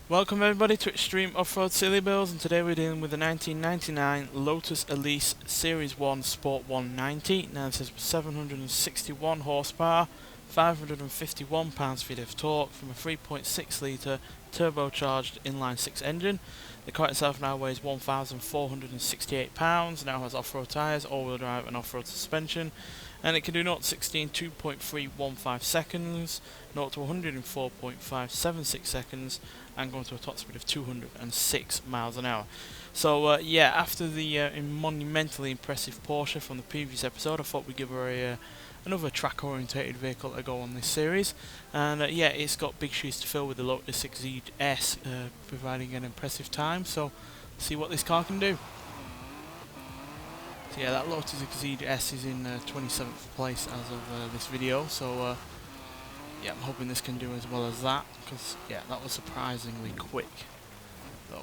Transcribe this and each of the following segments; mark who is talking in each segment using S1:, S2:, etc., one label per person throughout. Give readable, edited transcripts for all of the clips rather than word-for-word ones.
S1: Welcome everybody to Extreme Offroad Silly Bills, and today we're dealing with the 1999 Lotus Elise Series 1 Sport 190. Now this is 761 horsepower, 551 pounds-feet of torque from a 3.6 litre turbocharged inline-6 engine. The car itself now weighs 1,468 pounds, now has off-road tyres, all-wheel drive and off-road suspension, and it can do 0 to 60 in 2.315 seconds, 0 to 100 in 4.576 seconds, and going to a top speed of 206 miles an hour. So yeah, after the monumentally impressive Porsche from the previous episode, I thought we'd give her another track-orientated vehicle to go on this series. And yeah, it's got big shoes to fill with the Lotus Exige S, providing an impressive time. So let's see what this car can do. So yeah, that Lotus Exige S is in 27th place as of this video. So yeah, I'm hoping this can do as well as that, because yeah, that was surprisingly quick. Though,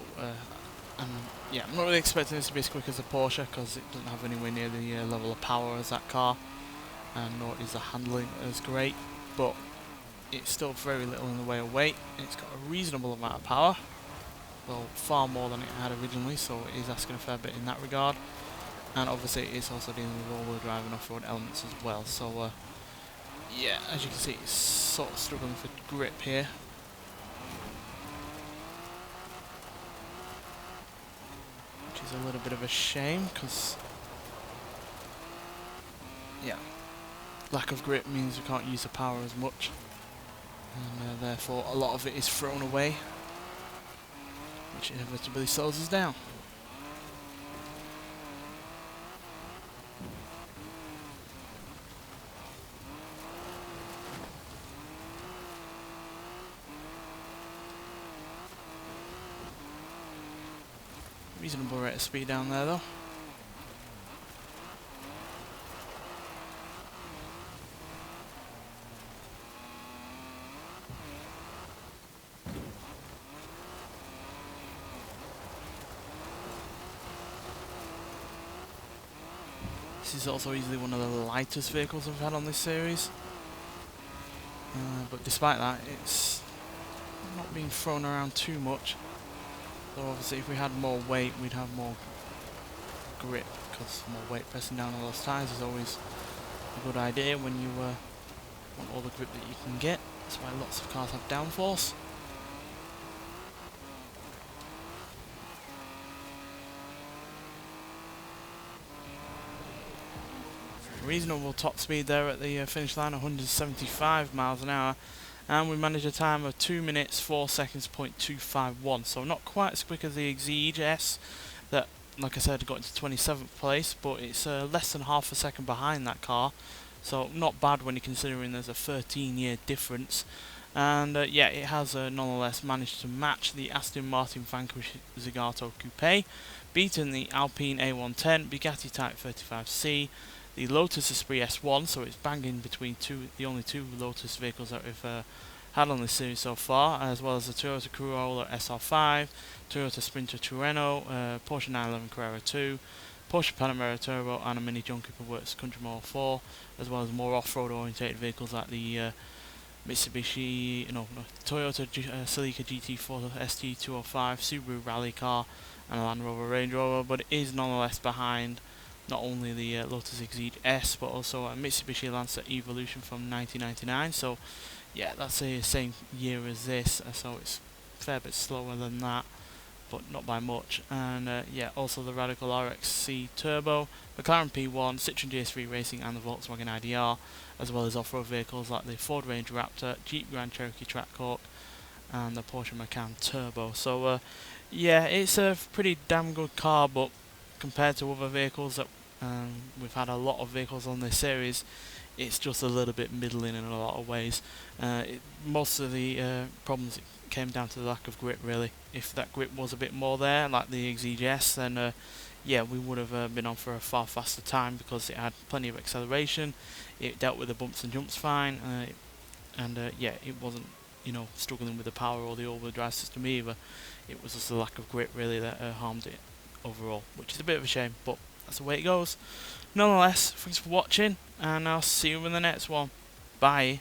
S1: and yeah, I'm not really expecting this to be as quick as a Porsche, because it doesn't have anywhere near the level of power as that car, and nor is the handling as great. But it's still very little in the way of weight. It's got a reasonable amount of power, well, far more than it had originally, so it is asking a fair bit in that regard. And obviously, it's also dealing with all-wheel drive and off-road elements as well. So yeah, as you can see, it's sort of struggling for grip here. Which is a little bit of a shame, because yeah, lack of grip means we can't use the power as much, and therefore a lot of it is thrown away, which inevitably slows us down. Reasonable rate of speed down there though. This is also easily one of the lightest vehicles I've had on this series. But despite that, it's not being thrown around too much. So obviously if we had more weight, we'd have more grip, because more weight pressing down on those tyres is always a good idea when you want all the grip that you can get. That's why lots of cars have downforce. Reasonable top speed there at the finish line, 175 miles an hour. And we managed a time of 2 minutes 4 seconds .251, so not quite as quick as the Exige S that, like I said, got into 27th place, but it's less than half a second behind that car, so not bad when you're considering there's a 13-year difference. And yeah, it has nonetheless managed to match the Aston Martin Vanquish Zagato Coupe, beaten the Alpine A110, Bugatti Type 35C, the Lotus Esprit S1, so it's banging between the only two Lotus vehicles that we've had on this series so far, as well as the Toyota Corolla SR5, Toyota Sprinter Tureno, Porsche 911 Carrera 2, Porsche Panamera Turbo, and a Mini John Cooper Works Countryman 4, as well as more off-road orientated vehicles like the Toyota Celica GT4 ST205, Subaru Rally car, and a Land Rover Range Rover, but it is nonetheless behind not only the Lotus Exige S, but also a Mitsubishi Lancer Evolution from 1999. So yeah, that's the same year as this, so it's a fair bit slower than that, but not by much. And yeah, also the Radical RXC Turbo, McLaren P1, Citroen DS3 Racing, and the Volkswagen IDR, as well as off-road vehicles like the Ford Ranger Raptor, Jeep Grand Cherokee Trackhawk, and the Porsche Macan Turbo. So yeah, it's a pretty damn good car, but compared to other vehicles that we've had a lot of vehicles on this series, it's just a little bit middling in a lot of ways. Most of the problems came down to the lack of grip, really. If that grip was a bit more there, like the Exige S, then yeah, we would have been on for a far faster time, because it had plenty of acceleration, it dealt with the bumps and jumps fine, and yeah, it wasn't, you know, struggling with the power or the all-wheel drive system either. It was just the lack of grip really that harmed it overall, which is a bit of a shame, but that's the way it goes. Nonetheless, thanks for watching, and I'll see you in the next one. Bye.